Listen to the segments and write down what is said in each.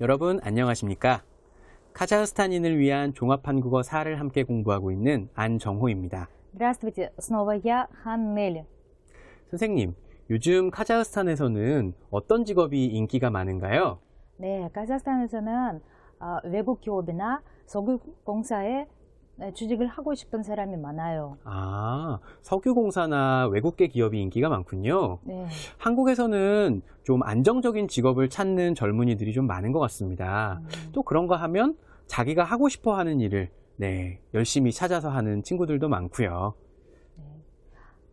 여러분 안녕하십니까? 카자흐스탄인을 위한 종합 한국어 4를 함께 공부하고 있는 안정호입니다. Здравствуйте, снова я, Хан Нелли. 선생님, 요즘 카자흐스탄에서는 어떤 직업이 인기가 많은가요? 네, 카자흐스탄에서는 외국 기업이나 석유공사에 취직을 하고 싶은 사람이 많아요. 석유공사나 외국계 기업이 인기가 많군요. 네. 한국에서는 좀 안정적인 직업을 찾는 젊은이들이 좀 많은 것 같습니다. 또 그런가 하면 자기가 하고 싶어 하는 일을 열심히 찾아서 하는 친구들도 많고요. 네.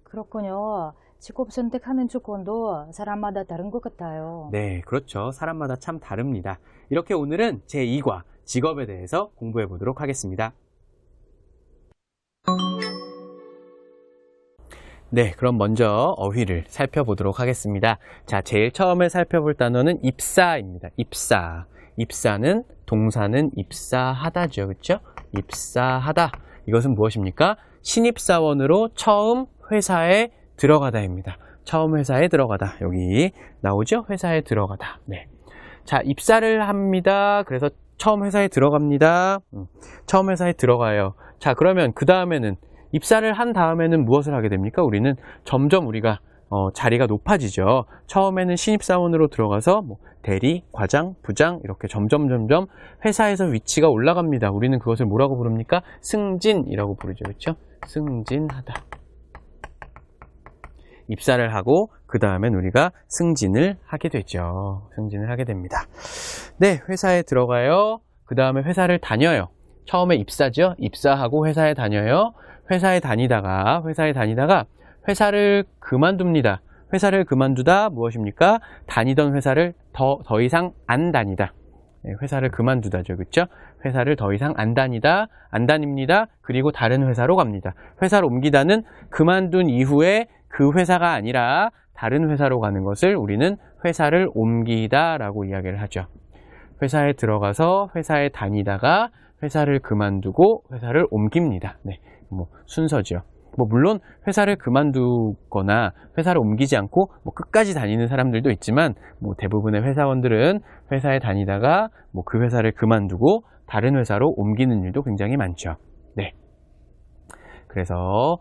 그렇군요. 직업 선택하는 조건도 사람마다 다른 것 같아요. 네, 그렇죠. 사람마다 참 다릅니다. 이렇게 오늘은 제2과 직업에 대해서 공부해 보도록 하겠습니다. 네, 그럼 먼저 어휘를 살펴보도록 하겠습니다. 자, 제일 처음에 살펴볼 단어는 입사입니다. 입사. 입사는 동사는 입사하다죠. 그렇죠? 입사하다. 이것은 무엇입니까? 신입사원으로 처음 회사에 들어가다입니다. 처음 회사에 들어가다. 여기 나오죠? 회사에 들어가다. 네. 자, 입사를 합니다. 그래서 처음 회사에 들어갑니다. 처음 회사에 들어가요. 자, 그러면 그 다음에는 입사를 한 다음에는 무엇을 하게 됩니까? 우리는 점점 우리가 자리가 높아지죠. 처음에는 신입사원으로 들어가서 대리, 과장, 부장 이렇게 점점 회사에서 위치가 올라갑니다. 우리는 그것을 뭐라고 부릅니까? 승진이라고 부르죠. 그렇죠? 승진하다. 입사를 하고 그 다음엔 우리가 승진을 하게 되죠. 승진을 하게 됩니다. 네, 회사에 들어가요. 그 다음에 회사를 다녀요. 처음에 입사죠. 입사하고 회사에 다녀요. 회사에 다니다가 회사를 그만둡니다. 회사를 그만두다 무엇입니까? 다니던 회사를 더 이상 안 다니다. 네, 회사를 그만두다죠. 그렇죠? 회사를 더 이상 안 다닙니다. 그리고 다른 회사로 갑니다. 회사를 옮기다는 그만둔 이후에 그 회사가 아니라 다른 회사로 가는 것을 우리는 회사를 옮기다 라고 이야기를 하죠. 회사에 들어가서 회사에 다니다가 회사를 그만두고 회사를 옮깁니다. 네, 순서죠. 물론 회사를 그만두거나 회사를 옮기지 않고 끝까지 다니는 사람들도 있지만 대부분의 회사원들은 회사에 다니다가 그 회사를 그만두고 다른 회사로 옮기는 일도 굉장히 많죠. 네. 그래서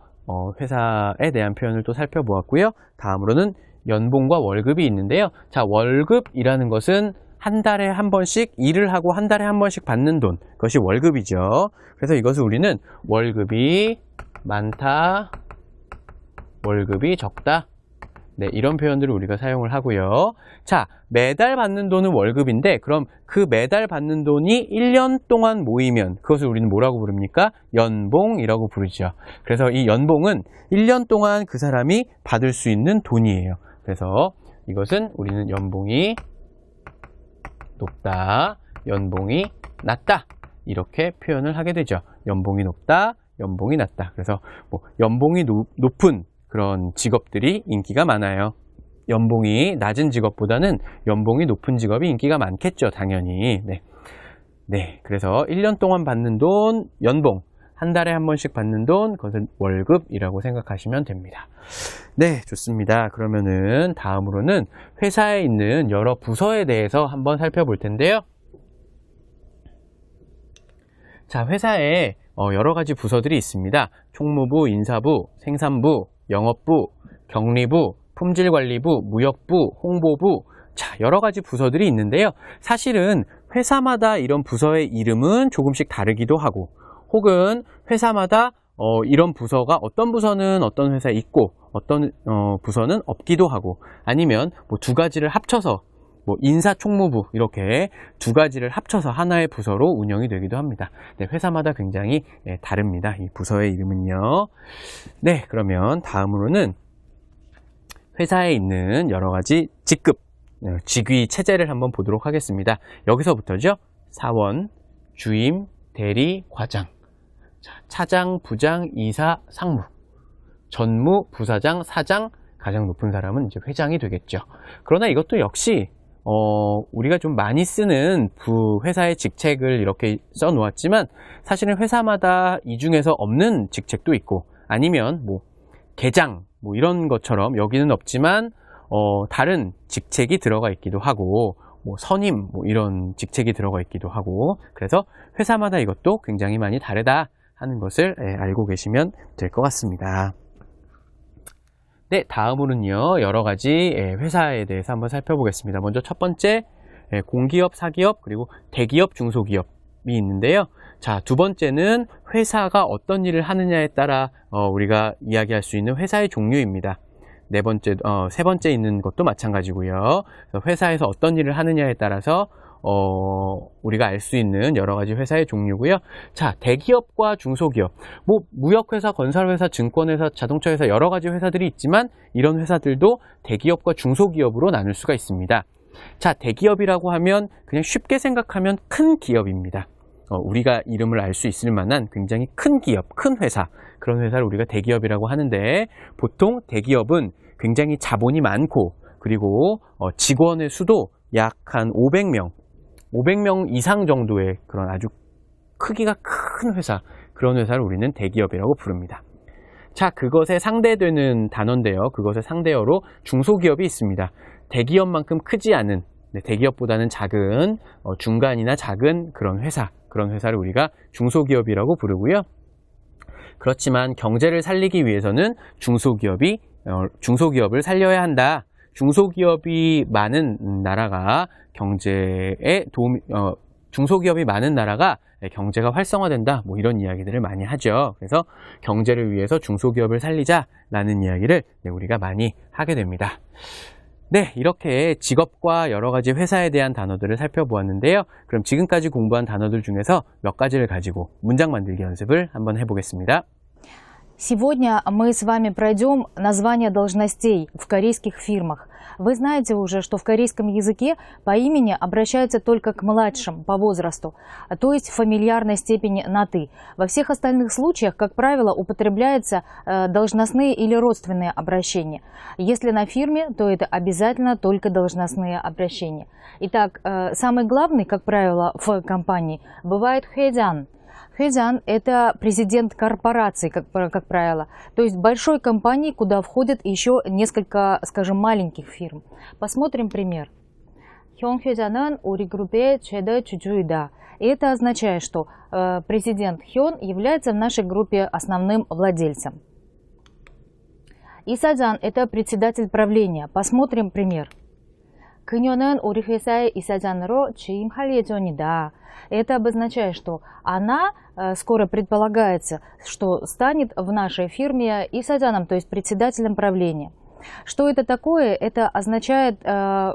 회사에 대한 표현을 또 살펴보았고요. 다음으로는 연봉과 월급이 있는데요. 자, 월급이라는 것은 한 달에 한 번씩 일을 하고 한 달에 한 번씩 받는 돈, 그것이 월급이죠. 그래서 이것을 우리는 월급이 많다, 월급이 적다, 네, 이런 표현들을 우리가 사용을 하고요. 자, 매달 받는 돈은 월급인데 그럼 그 매달 받는 돈이 1년 동안 모이면 그것을 우리는 뭐라고 부릅니까? 연봉이라고 부르죠. 그래서 이 연봉은 1년 동안 그 사람이 받을 수 있는 돈이에요. 그래서 이것은 우리는 연봉이 높다, 연봉이 낮다 이렇게 표현을 하게 되죠. 연봉이 높다, 연봉이 낮다. 그래서 연봉이 높은 그런 직업들이 인기가 많아요. 연봉이 낮은 직업보다는 연봉이 높은 직업이 인기가 많겠죠. 당연히. 네. 그래서 1년 동안 받는 돈, 연봉. 한 달에 한 번씩 받는 돈, 그것은 월급이라고 생각하시면 됩니다. 네, 좋습니다. 그러면은 다음으로는 회사에 있는 여러 부서에 대해서 한번 살펴볼 텐데요. 자, 회사에 여러 가지 부서들이 있습니다. 총무부, 인사부, 생산부, 영업부, 격리부, 품질관리부, 무역부, 홍보부, 자, 여러 가지 부서들이 있는데요. 사실은 회사마다 이런 부서의 이름은 조금씩 다르기도 하고 혹은 회사마다 이런 부서가 어떤 부서는 어떤 회사에 있고 어떤 부서는 없기도 하고 아니면 두 가지를 합쳐서 인사총무부 이렇게 두 가지를 합쳐서 하나의 부서로 운영이 되기도 합니다. 네, 회사마다 굉장히 다릅니다. 이 부서의 이름은요. 네, 그러면 다음으로는 회사에 있는 여러 가지 직급, 직위 체제를 한번 보도록 하겠습니다. 여기서부터죠. 사원, 주임, 대리, 과장, 차장, 부장, 이사, 상무, 전무, 부사장, 사장, 가장 높은 사람은 이제 회장이 되겠죠. 그러나 이것도 역시 우리가 좀 많이 쓰는 회사의 직책을 이렇게 써 놓았지만 사실은 회사마다 이 중에서 없는 직책도 있고 아니면 계장 이런 것처럼 여기는 없지만 다른 직책이 들어가 있기도 하고 뭐 선임 뭐 이런 직책이 들어가 있기도 하고, 그래서 회사마다 이것도 굉장히 많이 다르다 하는 것을 알고 계시면 될 것 같습니다. 네, 다음으로는요, 여러 가지 회사에 대해서 한번 살펴보겠습니다. 먼저 첫 번째, 공기업, 사기업, 그리고 대기업, 중소기업이 있는데요. 자, 두 번째는 회사가 어떤 일을 하느냐에 따라 우리가 이야기할 수 있는 회사의 종류입니다. 세 번째 있는 것도 마찬가지고요. 회사에서 어떤 일을 하느냐에 따라서 우리가 알 수 있는 여러 가지 회사의 종류고요. 자, 대기업과 중소기업, 뭐 무역회사, 건설회사, 증권회사, 자동차회사 여러 가지 회사들이 있지만 이런 회사들도 대기업과 중소기업으로 나눌 수가 있습니다. 자, 대기업이라고 하면 그냥 쉽게 생각하면 큰 기업입니다. 우리가 이름을 알 수 있을 만한 굉장히 큰 기업, 큰 회사, 그런 회사를 우리가 대기업이라고 하는데, 보통 대기업은 굉장히 자본이 많고, 그리고 직원의 수도 약 한 500명 이상 정도의 그런 아주 크기가 큰 회사, 그런 회사를 우리는 대기업이라고 부릅니다. 자, 그것에 상대되는 단어인데요. 그것의 상대어로 중소기업이 있습니다. 대기업만큼 크지 않은, 대기업보다는 작은, 중간이나 작은 그런 회사를 우리가 중소기업이라고 부르고요. 그렇지만 경제를 살리기 위해서는 중소기업을 살려야 한다. 중소기업이 많은 나라가 중소기업이 많은 나라가 경제가 활성화된다. 뭐 이런 이야기들을 많이 하죠. 그래서 경제를 위해서 중소기업을 살리자라는 이야기를 우리가 많이 하게 됩니다. 네, 이렇게 직업과 여러 가지 회사에 대한 단어들을 살펴보았는데요. 그럼 지금까지 공부한 단어들 중에서 몇 가지를 가지고 문장 만들기 연습을 한번 해보겠습니다. Сегодня мы с вами пройдем названия должностей в корейских фирмах. Вы знаете уже, что в корейском языке по имени обращаются только к младшим по возрасту, то есть в фамильярной степени на «ты». Во всех остальных случаях, как правило, употребляются должностные или родственные обращения. Если на фирме, то это обязательно только должностные обращения. Итак, самый главный, как правило, в компании бывает 회장. 회장 – это президент корпорации, как правило, то есть большой компании, куда входят еще несколько, скажем, маленьких фирм. Посмотрим пример. 현 회장은 우리 групп의 최대 주주이다. И это означает, что президент Хён является в нашей группе основным владельцем. 이사장 – это председатель правления. Посмотрим пример. 그녀는 우리 회사의 이사장으로 취임할 예정이다. Это обозначает, что она скоро предполагается, что станет в нашей фирме и사장ом, то есть председателем правления. Что это такое? Это означает,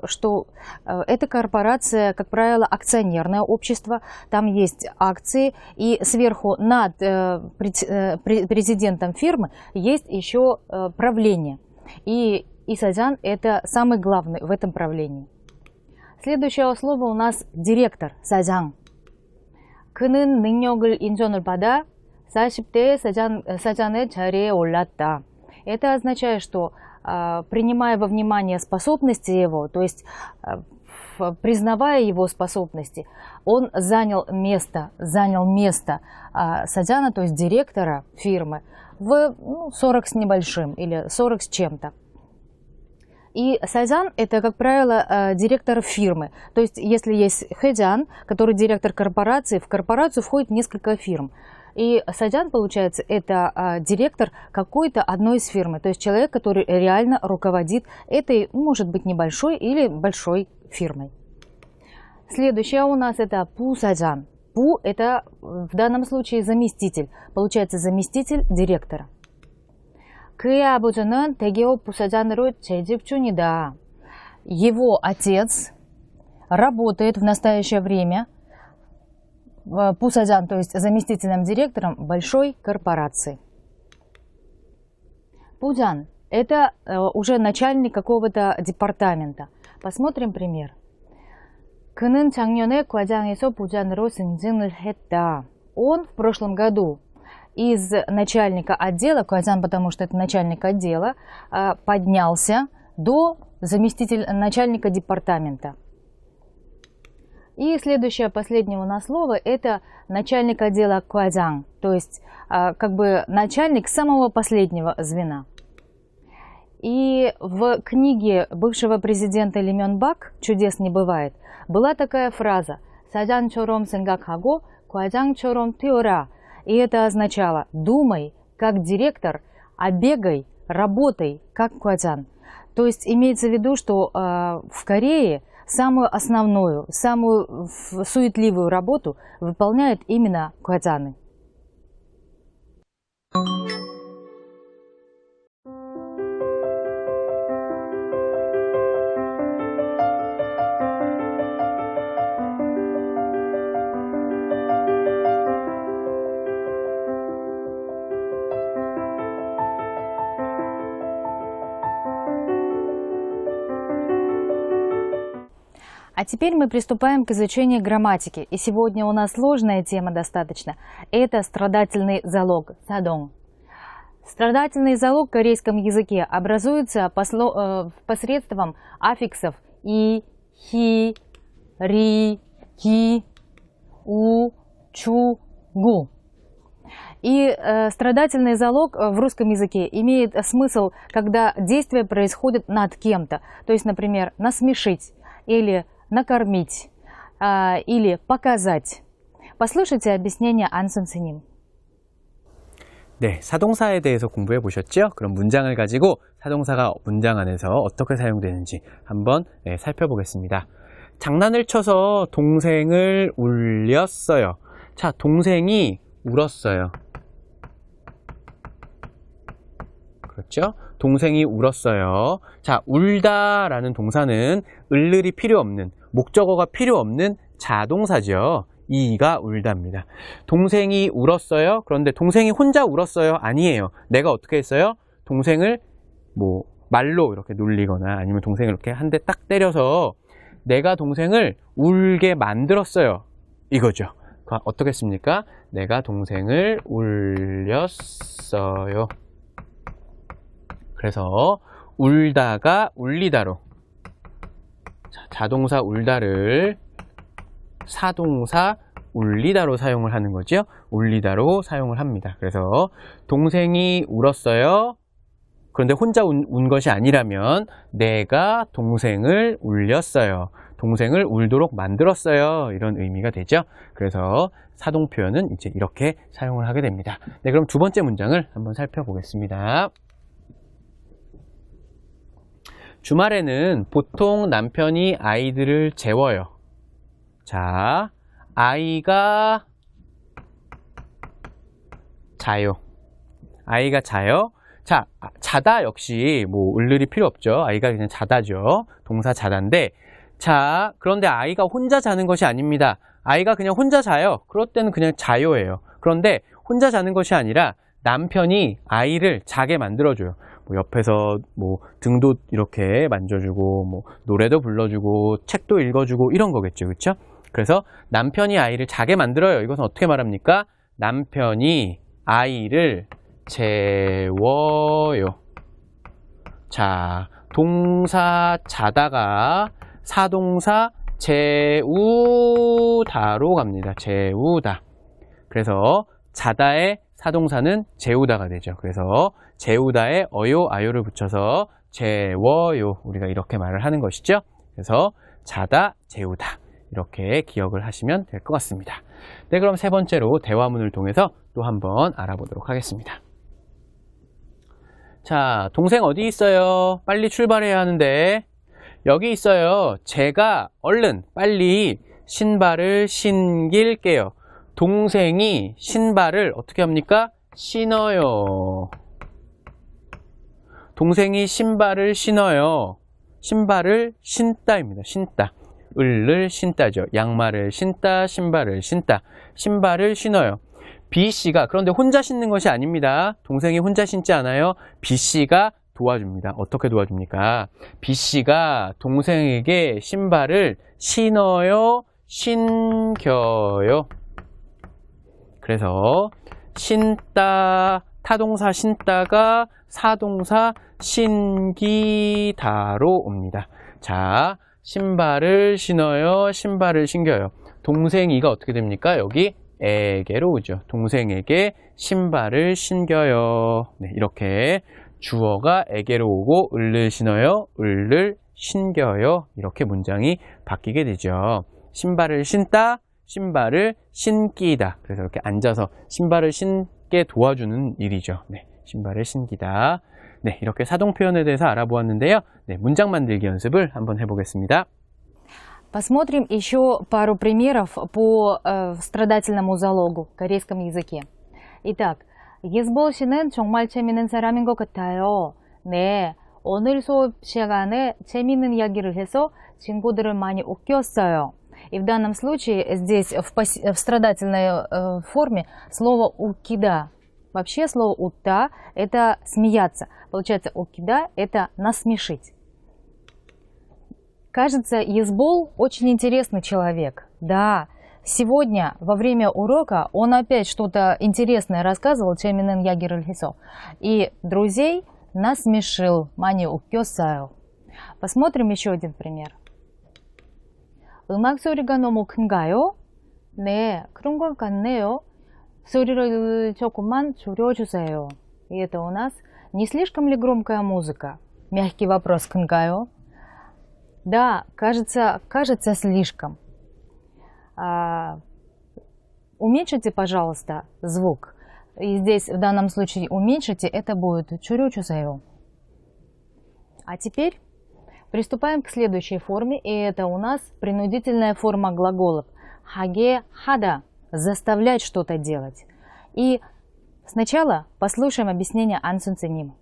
что эта корпорация, как правило, акционерное общество, там есть акции, и сверху над президентом фирмы есть еще правление. И 이사장 – это самый главный в этом правлении. Следующее слово у нас директор, 사장. 그는 능력을 인정을 받아 40대 사장의 자리에 올랐다. Это означает, что принимая во внимание способности его, то есть признавая его способности, он занял место 사장а, то есть директора фирмы, в 40 с небольшим или 40 с чем-то. И 사장 – это, как правило, директор фирмы. То есть, если есть 회장, который директор корпорации, в корпорацию входит несколько фирм. И 사장, получается, это директор какой-то одной из фирмы. То есть, человек, который реально руководит этой, может быть, небольшой или большой фирмой. Следующее у нас это 부사장. Пу – это в данном случае заместитель. Получается, заместитель директора. 그의 아버지는 대기업 부사장으로 재직 중이다. Его отец работает в настоящее время 부사장, то есть заместителем директором большой корпорации. 부장 – это уже начальник какого-то департамента. Посмотрим пример. 그는 작년에 과장에서 부장으로 승진을 했다. Он в прошлом году из начальника отдела, 과장, потому что это начальник отдела, поднялся до начальника департамента. И следующее, последнее у нас слово, это начальник отдела 과장, то есть как бы начальник самого последнего звена. И в книге бывшего президента Ли Мён Бак «Чудес не бывает» была такая фраза «사장처럼 생각하고 과장처럼 뛰어라». И это означало «думай, как директор, а бегай, работай, как квадзян». То есть имеется в виду, что в Корее самую основную, самую суетливую работу выполняют именно квадзяны. А теперь мы приступаем к изучению грамматики. И сегодня у нас сложная тема достаточно. Это страдательный залог, садон. Страдательный залог в корейском языке образуется посредством аффиксов и, хи, ри, ки, у, чу, гу. И страдательный залог в русском языке имеет смысл, когда действие происходит над кем-то. То есть, например, насмешить или накормить или показать. послушайте объяснение 안 선생님. 네, 사동사에 대해서 공부해 보셨죠? 그럼 문장을 가지고 사동사가 문장 안에서 어떻게 사용되는지 한번 살펴보겠습니다. 장난을 쳐서 동생을 울렸어요. 자, 동생이 울었어요. 그렇죠? 동생이 울었어요. 자, 울다라는 동사는 을을이 필요 없는, 목적어가 필요 없는 자동사죠. 이가 울다입니다. 동생이 울었어요. 그런데 동생이 혼자 울었어요? 아니에요. 내가 어떻게 했어요? 동생을 말로 이렇게 놀리거나 아니면 동생을 이렇게 한 대 딱 때려서 내가 동생을 울게 만들었어요. 이거죠. 어떻게 했습니까? 내가 동생을 울렸어요. 그래서 울다가 울리다로, 자동사 울다를 사동사 울리다로 사용을 하는 거죠. 울리다로 사용을 합니다. 그래서 동생이 울었어요. 그런데 혼자 운 것이 아니라면 내가 동생을 울렸어요. 동생을 울도록 만들었어요. 이런 의미가 되죠. 그래서 사동 표현은 이제 이렇게 사용을 하게 됩니다. 네, 그럼 두 번째 문장을 한번 살펴보겠습니다. 주말에는 보통 남편이 아이들을 재워요. 자, 아이가 자요. 아이가 자요. 자, 자다 역시 을을이 필요 없죠. 아이가 그냥 자다죠. 동사 자다인데, 자, 그런데 아이가 혼자 자는 것이 아닙니다. 아이가 그냥 혼자 자요. 그럴 때는 그냥 자요예요. 그런데 혼자 자는 것이 아니라 남편이 아이를 자게 만들어줘요. 옆에서 등도 이렇게 만져주고 노래도 불러주고 책도 읽어주고 이런 거겠죠. 그렇죠? 그래서 남편이 아이를 자게 만들어요. 이것은 어떻게 말합니까? 남편이 아이를 재워요. 자, 동사 자다가 사동사 재우다로 갑니다. 재우다. 그래서 자다의 사동사는 재우다가 되죠. 그래서 재우다에 어요, 아요를 붙여서 재워요. 우리가 이렇게 말을 하는 것이죠. 그래서 자다, 재우다. 이렇게 기억을 하시면 될 것 같습니다. 네, 그럼 세 번째로 대화문을 통해서 또 한번 알아보도록 하겠습니다. 자, 동생 어디 있어요? 빨리 출발해야 하는데. 여기 있어요. 제가 얼른 빨리 신발을 신길게요. 동생이 신발을 어떻게 합니까? 신어요. 동생이 신발을 신어요. 신발을 신다입니다. 신다. 을을 신다죠. 양말을 신다, 신발을 신다. 신발을 신어요. B씨가, 그런데 혼자 신는 것이 아닙니다. 동생이 혼자 신지 않아요. B씨가 도와줍니다. 어떻게 도와줍니까? B씨가 동생에게 신발을 신어요, 신겨요. 그래서 신다, 타동사 신다가 사동사 신기다로 옵니다. 자, 신발을 신어요, 신발을 신겨요. 동생이가 어떻게 됩니까? 여기 에게로 오죠. 동생에게 신발을 신겨요. 네, 이렇게 주어가 에게로 오고 을을 신어요. 을을 신겨요. 이렇게 문장이 바뀌게 되죠. 신발을 신다, 신발을 신기다. 그래서 이렇게 앉아서 신발을 신게 도와주는 일이죠. 네, 신발을 신기다. 네, 이렇게 사동 표현에 대해서 알아보았는데요. 네, 문장 만들기 연습을 한번 해보겠습니다. Посмотрим еще пару примеров по страдательному залогу в корейском языке. Итак, 예스볼 씨는 정말 재미있는 사람인 것 같아요. 네, 오늘 수업 시간에 재미있는 이야기를 해서 친구들을 많이 웃겼어요. И в данном случае здесь в страдательной форме слово «укида». Вообще слово «ута» – это смеяться. Получается, «укида» – это насмешить. Кажется, Есбол очень интересный человек. Да, сегодня во время урока он опять что-то интересное рассказывал, 재미있는 이야기를 해서. И друзей насмешил, 많이 웃겼어요. Посмотрим еще один пример. 음악 소리가 너무 큰가요? 네, 그런 것 같네요. 소리를 조금만 줄여주세요. И это у нас не слишком ли громкая музыка? Мягкий вопрос, 큰가요? Да, кажется слишком. Уменьшите, пожалуйста, звук. И здесь в данном случае уменьшите, это будет 줄여주세요. А теперь приступаем к следующей форме, и это у нас принудительная форма глаголов. 하게, 하다, заставлять что-то делать. И сначала послушаем объяснение 안 선생님.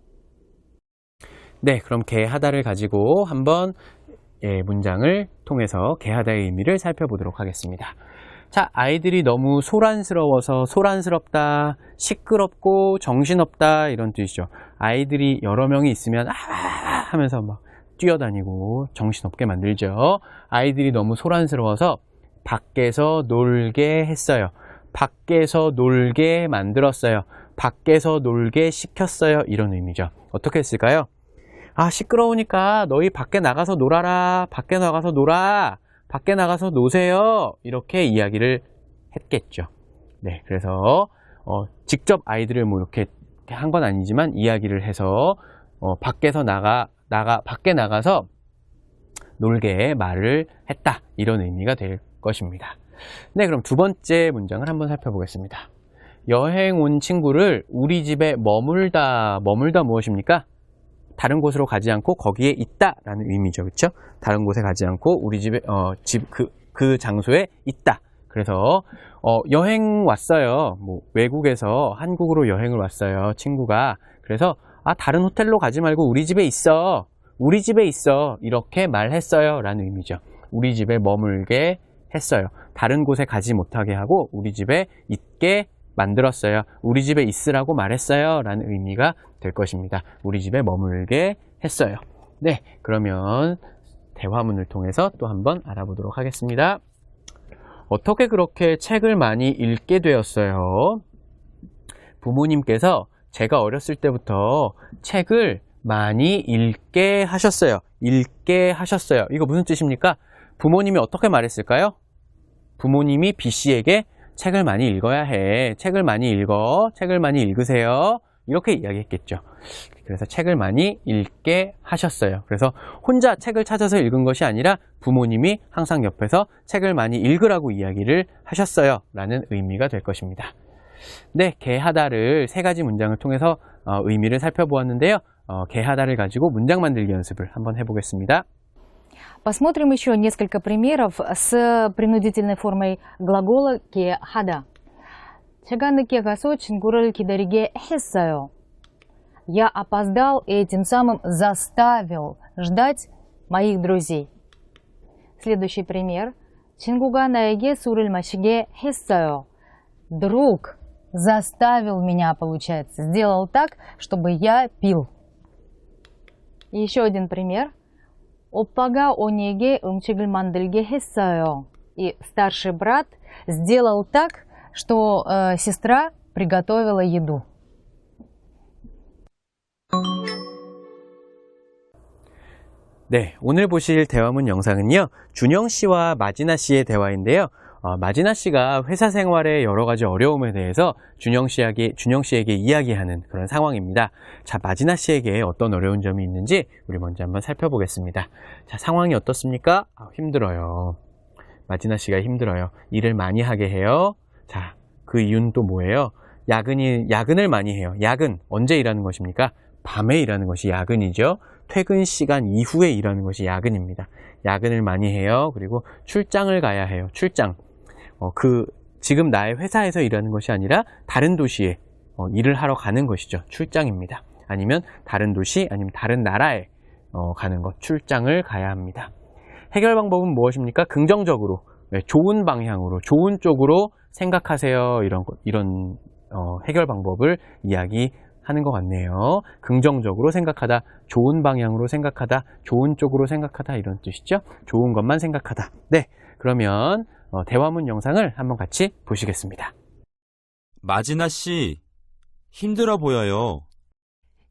네, 그럼 개하다를 가지고 한번 문장을 통해서 개하다의 의미를 살펴보도록 하겠습니다. 자, 아이들이 너무 소란스러워서 소란스럽다, 시끄럽고 정신없다 이런 뜻이죠. 아이들이 여러 명이 있으면 하면서 막 뛰어다니고 정신없게 만들죠. 아이들이 너무 소란스러워서 밖에서 놀게 했어요. 밖에서 놀게 만들었어요. 밖에서 놀게 시켰어요. 이런 의미죠. 어떻게 했을까요? 아, 시끄러우니까 너희 밖에 나가서 놀아라. 밖에 나가서 놀아. 밖에 나가서 노세요. 이렇게 이야기를 했겠죠. 네, 그래서 직접 아이들을 뭐 이렇게 한 건 아니지만 이야기를 해서 밖에서 밖에 나가서 놀게 말을 했다. 이런 의미가 될 것입니다. 네, 그럼 두 번째 문장을 한번 살펴보겠습니다. 여행 온 친구를 우리 집에 머물다 무엇입니까? 다른 곳으로 가지 않고 거기에 있다라는 의미죠. 그렇죠? 다른 곳에 가지 않고 우리 집에 그 장소에 있다. 그래서 여행 왔어요. 뭐 외국에서 한국으로 여행을 왔어요. 친구가. 그래서 다른 호텔로 가지 말고 우리 집에 있어. 우리 집에 있어. 이렇게 말했어요. 라는 의미죠. 우리 집에 머물게 했어요. 다른 곳에 가지 못하게 하고 우리 집에 있게 만들었어요. 우리 집에 있으라고 말했어요. 라는 의미가 될 것입니다. 우리 집에 머물게 했어요. 네, 그러면 대화문을 통해서 또 한번 알아보도록 하겠습니다. 어떻게 그렇게 책을 많이 읽게 되었어요? 부모님께서 제가 어렸을 때부터 책을 많이 읽게 하셨어요. 읽게 하셨어요. 이거 무슨 뜻입니까? 부모님이 어떻게 말했을까요? 부모님이 B씨에게 책을 많이 읽어야 해. 책을 많이 읽어. 책을 많이 읽으세요. 이렇게 이야기했겠죠. 그래서 책을 많이 읽게 하셨어요. 그래서 혼자 책을 찾아서 읽은 것이 아니라 부모님이 항상 옆에서 책을 많이 읽으라고 이야기를 하셨어요. 라는 의미가 될 것입니다. 네, 개하다를 세 가지 문장을 통해서 의미를 살펴보았는데요. 개하다를 가지고 문장 만들기 연습을 한번 해보겠습니다. Посмотрим еще несколько примеров с принудительной формой глагола 개하다. 제가 늦게 가서 친구를 기다리게 했어요. Я опоздал и тем самым заставил ждать моих друзей. Следующий пример. 친구가 나에게 술을 마시게 했어요. Друг заставил меня, получается, сделал так, чтобы я пил. И еще один пример. 오빠가 언니에게 음식을 만들게 했어요. И старший брат сделал так, что сестра приготовила еду. 네, 오늘 보실 대화문 영상은요, 준영 씨와 마지나 씨의 대화인데요. 마지나 씨가 회사 생활의 여러 가지 어려움에 대해서 준영 씨에게 이야기하는 그런 상황입니다. 자, 마지나 씨에게 어떤 어려운 점이 있는지 우리 먼저 한번 살펴보겠습니다. 자, 상황이 어떻습니까? 힘들어요. 마지나 씨가 힘들어요. 일을 많이 하게 해요. 자, 그 이유는 또 뭐예요? 야근을 많이 해요. 야근, 언제 일하는 것입니까? 밤에 일하는 것이 야근이죠. 퇴근 시간 이후에 일하는 것이 야근입니다. 야근을 많이 해요. 그리고 출장을 가야 해요. 출장. 지금 나의 회사에서 일하는 것이 아니라 다른 도시에 일을 하러 가는 것이죠. 출장입니다. 아니면 다른 도시, 아니면 다른 나라에 가는 것, 출장을 가야 합니다. 해결 방법은 무엇입니까? 긍정적으로, 좋은 방향으로, 좋은 쪽으로 생각하세요. 이런 해결 방법을 이야기하는 것 같네요. 긍정적으로 생각하다, 좋은 방향으로 생각하다, 좋은 쪽으로 생각하다, 이런 뜻이죠. 좋은 것만 생각하다. 네, 그러면 대화문 영상을 한번 같이 보시겠습니다. 마지나 씨, 힘들어 보여요.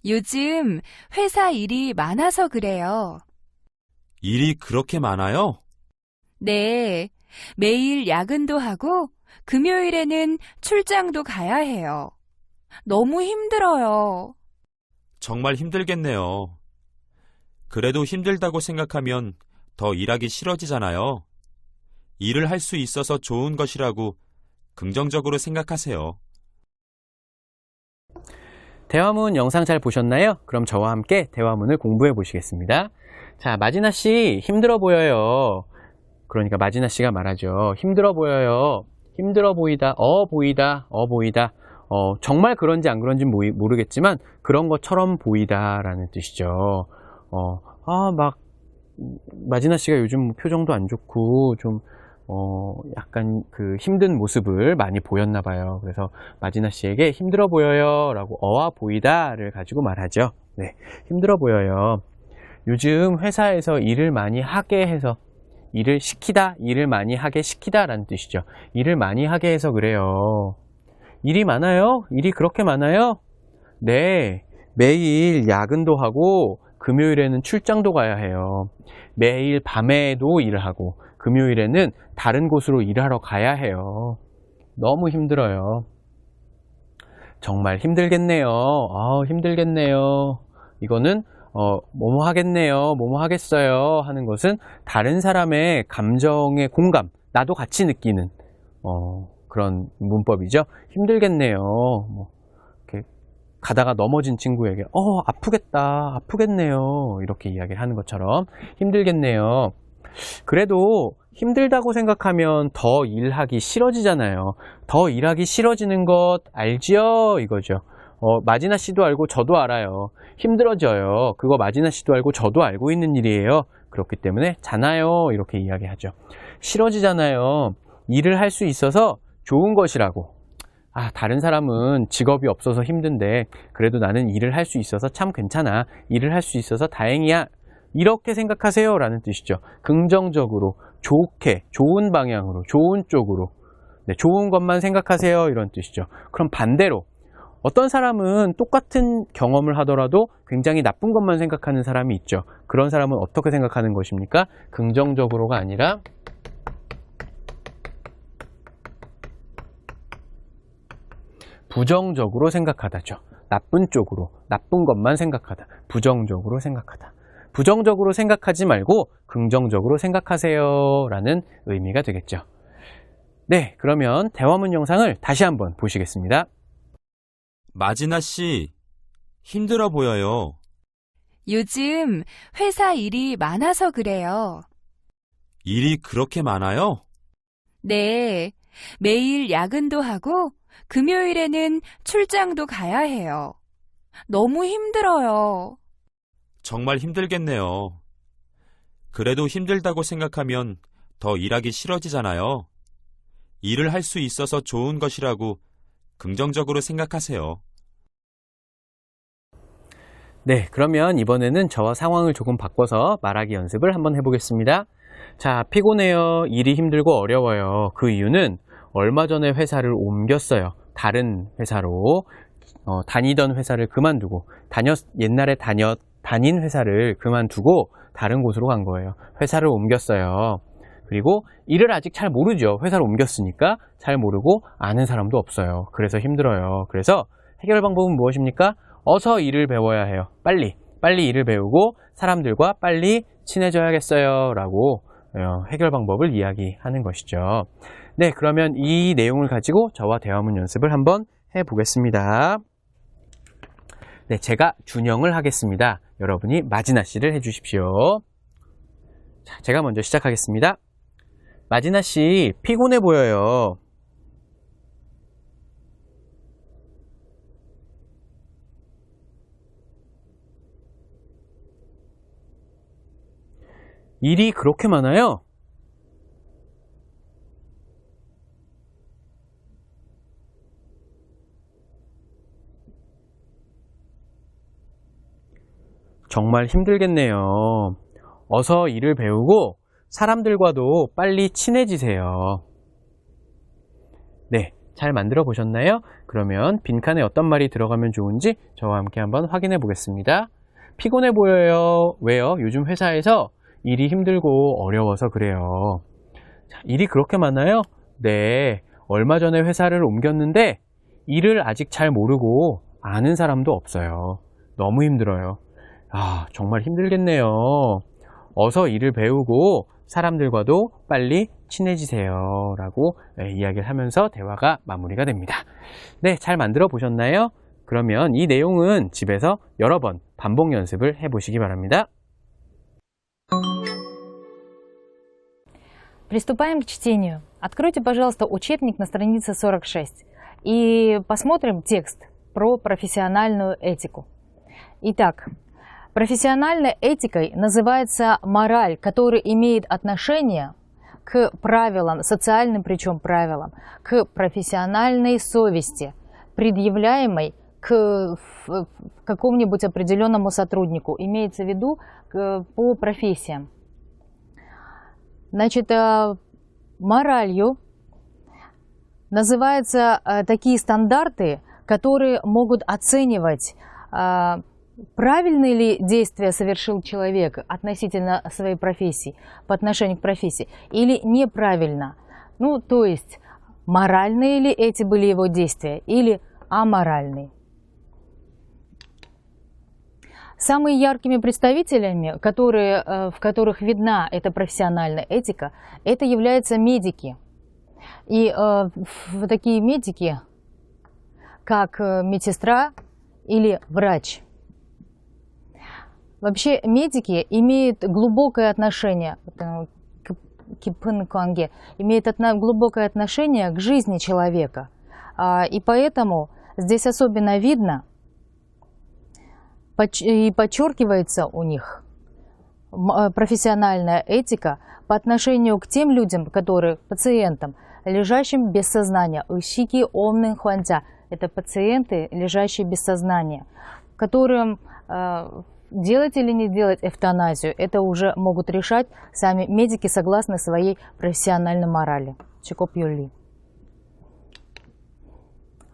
요즘 회사 일이 많아서 그래요. 일이 그렇게 많아요? 네, 매일 야근도 하고 금요일에는 출장도 가야 해요. 너무 힘들어요. 정말 힘들겠네요. 그래도 힘들다고 생각하면 더 일하기 싫어지잖아요. 일을 할 수 있어서 좋은 것이라고 긍정적으로 생각하세요. 대화문 영상 잘 보셨나요? 그럼 저와 함께 대화문을 공부해 보시겠습니다. 자, 마지나 씨 힘들어 보여요. 그러니까 마지나 씨가 말하죠. 힘들어 보여요. 힘들어 보이다. 보이다. 정말 그런지 안 그런지 모르겠지만 그런 것처럼 보이다라는 뜻이죠. 마지나 씨가 요즘 표정도 안 좋고 좀 약간 그 힘든 모습을 많이 보였나 봐요. 그래서 마지나 씨에게 힘들어 보여요 라고 어와 보이다를 가지고 말하죠. 네, 힘들어 보여요. 요즘 회사에서 일을 많이 하게 해서, 일을 시키다, 일을 많이 하게 시키다 라는 뜻이죠. 일을 많이 하게 해서 그래요. 일이 많아요? 일이 그렇게 많아요? 네, 매일 야근도 하고 금요일에는 출장도 가야 해요. 매일 밤에도 일을 하고 금요일에는 다른 곳으로 일하러 가야 해요. 너무 힘들어요. 정말 힘들겠네요. 힘들겠네요. 이거는 뭐뭐 하겠네요, 뭐뭐 하겠어요 하는 것은 다른 사람의 감정의 공감, 나도 같이 느끼는 그런 문법이죠. 힘들겠네요. 이렇게 가다가 넘어진 친구에게 아프겠네요 이렇게 이야기를 하는 것처럼 힘들겠네요. 그래도 힘들다고 생각하면 더 일하기 싫어지잖아요. 더 일하기 싫어지는 것 알지요? 이거죠. 마지나 씨도 알고 저도 알아요. 힘들어져요. 그거 마지나 씨도 알고 저도 알고 있는 일이에요. 그렇기 때문에 잖아요 이렇게 이야기하죠. 싫어지잖아요. 일을 할 수 있어서 좋은 것이라고. 다른 사람은 직업이 없어서 힘든데 그래도 나는 일을 할 수 있어서 참 괜찮아. 일을 할 수 있어서 다행이야. 이렇게 생각하세요 라는 뜻이죠. 긍정적으로, 좋게, 좋은 방향으로, 좋은 쪽으로, 네, 좋은 것만 생각하세요 이런 뜻이죠. 그럼 반대로 어떤 사람은 똑같은 경험을 하더라도 굉장히 나쁜 것만 생각하는 사람이 있죠. 그런 사람은 어떻게 생각하는 것입니까? 긍정적으로가 아니라 부정적으로 생각하다죠. 나쁜 쪽으로, 나쁜 것만 생각하다. 부정적으로 생각하다. 부정적으로 생각하지 말고 긍정적으로 생각하세요 라는 의미가 되겠죠. 네, 그러면 대화문 영상을 다시 한번 보시겠습니다. 마지나 씨, 힘들어 보여요. 요즘 회사 일이 많아서 그래요. 일이 그렇게 많아요? 네, 매일 야근도 하고 금요일에는 출장도 가야 해요. 너무 힘들어요. 정말 힘들겠네요. 그래도 힘들다고 생각하면 더 일하기 싫어지잖아요. 일을 할 수 있어서 좋은 것이라고 긍정적으로 생각하세요. 네, 그러면 이번에는 저와 상황을 조금 바꿔서 말하기 연습을 한번 해보겠습니다. 자, 피곤해요. 일이 힘들고 어려워요. 그 이유는 얼마 전에 회사를 옮겼어요. 다른 회사로. 다니던 회사를 그만두고 옛날에 다닌 회사를 그만두고 다른 곳으로 간 거예요. 회사를 옮겼어요. 그리고 일을 아직 잘 모르죠. 회사를 옮겼으니까 잘 모르고 아는 사람도 없어요. 그래서 힘들어요. 그래서 해결 방법은 무엇입니까? 어서 일을 배워야 해요. 빨리 일을 배우고 사람들과 빨리 친해져야겠어요. 라고 해결 방법을 이야기하는 것이죠. 네, 그러면 이 내용을 가지고 저와 대화문 연습을 한번 해보겠습니다. 네, 제가 준영을 하겠습니다. 여러분이 마지나 씨를 해주십시오. 자, 제가 먼저 시작하겠습니다. 마지나 씨, 피곤해 보여요. 일이 그렇게 많아요? 정말 힘들겠네요. 어서 일을 배우고 사람들과도 빨리 친해지세요. 네, 잘 만들어 보셨나요? 그러면 빈칸에 어떤 말이 들어가면 좋은지 저와 함께 한번 확인해 보겠습니다. 피곤해 보여요. 왜요? 요즘 회사에서 일이 힘들고 어려워서 그래요. 자, 일이 그렇게 많아요? 네, 얼마 전에 회사를 옮겼는데 일을 아직 잘 모르고 아는 사람도 없어요. 너무 힘들어요. 아, 정말 힘들겠네요. 어서 일을 배우고 사람들과도 빨리 친해지세요. 라고 이야기를 하면서 대화가 마무리가 됩니다. 네, 잘 만들어 보셨나요? 그러면 이 내용은 집에서 여러 번 반복 연습을 해보시기 바랍니다. Приступаем к чтению. Откройте, пожалуйста, учебник на странице 46 и посмотрим текст про профессиональную этику. Итак, профессиональной этикой называется мораль, которая имеет отношение к правилам, социальным причем правилам, к профессиональной совести, предъявляемой к какому-нибудь определенному сотруднику, имеется в виду по профессиям. Значит, моралью называются такие стандарты, которые могут оценивать, правильные ли действия совершил человек относительно своей профессии, по отношению к профессии, или неправильно. Ну, то есть, моральные ли эти были его действия, или аморальные. Самыми яркими представителями, в которых видна эта профессиональная этика, это являются медики. И такие медики, как медсестра или врач. Вообще медики имеют глубокое отношение глубокое отношение к жизни человека. И поэтому здесь особенно видно и подчеркивается у них профессиональная этика по отношению к тем людям, пациентам, лежащим без сознания. Ищики омнын хуанця. Это пациенты, лежащие без сознания, которым делать или не делать эвтаназию, это уже могут решать сами медики согласно своей профессиональной морали. Чикоп-юли.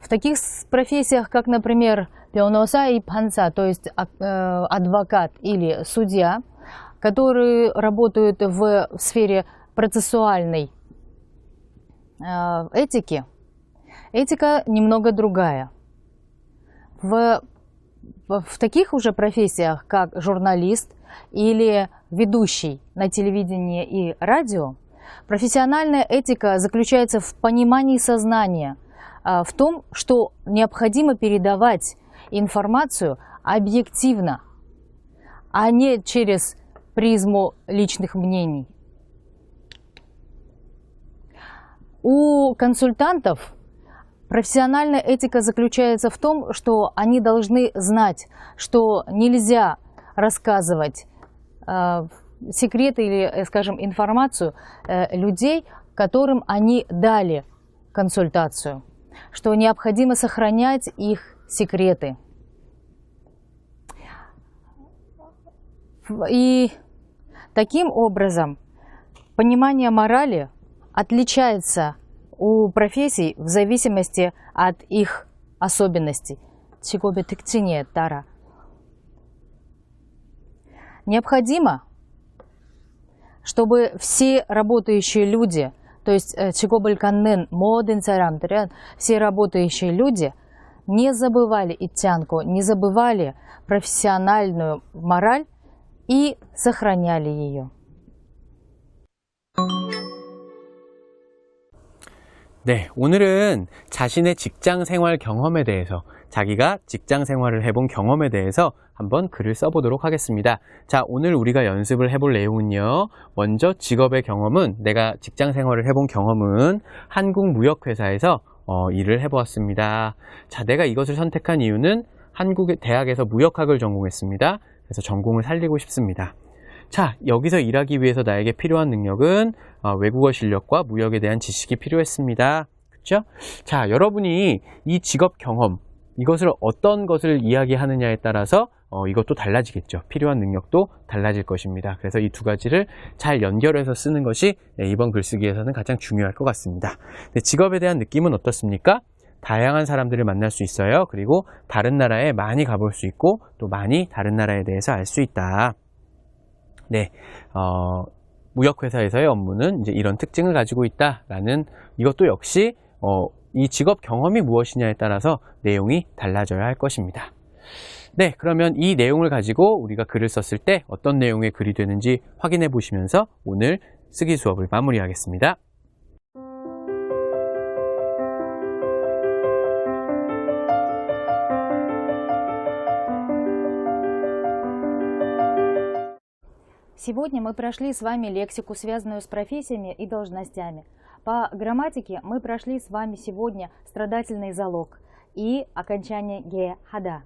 В таких профессиях, как, например, пеоноса и панса, то есть адвокат или судья, которые работают в сфере процессуальной этики, этика немного другая. В таких уже профессиях, как журналист или ведущий на телевидении и радио, профессиональная этика заключается в понимании сознания, в том, что необходимо передавать информацию объективно, а не через призму личных мнений. У консультантов профессиональная этика заключается в том, что они должны знать, что нельзя рассказывать секреты или, скажем, информацию людей, которым они дали консультацию, что необходимо сохранять их секреты. И таким образом понимание морали отличается у профессий в зависимости от их особенностей. Необходимо чтобы все работающие люди, то есть 직업을 갖는 모든 사람들은, все работающие люди не забывали итянку, не забывали профессиональную мораль и сохраняли ее. 네, 오늘은 자신의 직장 생활 경험에 대해서, 자기가 직장 생활을 해본 경험에 대해서 한번 글을 써보도록 하겠습니다. 자, 오늘 우리가 연습을 해볼 내용은요. 먼저 직업의 경험은, 내가 직장 생활을 해본 경험은 한국무역회사에서 일을 해보았습니다. 자, 내가 이것을 선택한 이유는 한국의 대학에서 무역학을 전공했습니다. 그래서 전공을 살리고 싶습니다. 자, 여기서 일하기 위해서 나에게 필요한 능력은 외국어 실력과 무역에 대한 지식이 필요했습니다. 그렇죠? 자, 여러분이 이 직업 경험, 이것을 어떤 것을 이야기하느냐에 따라서 이것도 달라지겠죠. 필요한 능력도 달라질 것입니다. 그래서 이 두 가지를 잘 연결해서 쓰는 것이 이번 글쓰기에서는 가장 중요할 것 같습니다. 직업에 대한 느낌은 어떻습니까? 다양한 사람들을 만날 수 있어요. 그리고 다른 나라에 많이 가볼 수 있고 또 많이 다른 나라에 대해서 알 수 있다. 네, 무역회사에서의 업무는 이제 이런 특징을 가지고 있다라는, 이것도 역시 이 직업 경험이 무엇이냐에 따라서 내용이 달라져야 할 것입니다. 네, 그러면 이 내용을 가지고 우리가 글을 썼을 때 어떤 내용의 글이 되는지 확인해 보시면서 오늘 쓰기 수업을 마무리하겠습니다. Сегодня мы прошли с вами лексику, связанную с профессиями и должностями. По грамматике мы прошли с вами сегодня страдательный залог и окончание 게 하다.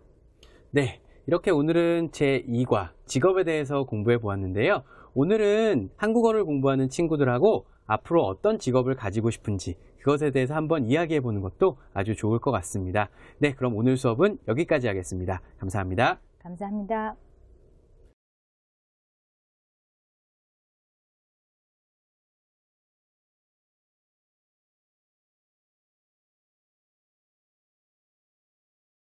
네, 이렇게 오늘은 제2과 직업에 대해서 공부해 보았는데요. 오늘은 한국어를 공부하는 친구들하고 앞으로 어떤 직업을 가지고 싶은지 그것에 대해서 한번 이야기해 보는 것도 아주 좋을 것 같습니다. 네, 그럼 오늘 수업은 여기까지 하겠습니다. 감사합니다. 감사합니다.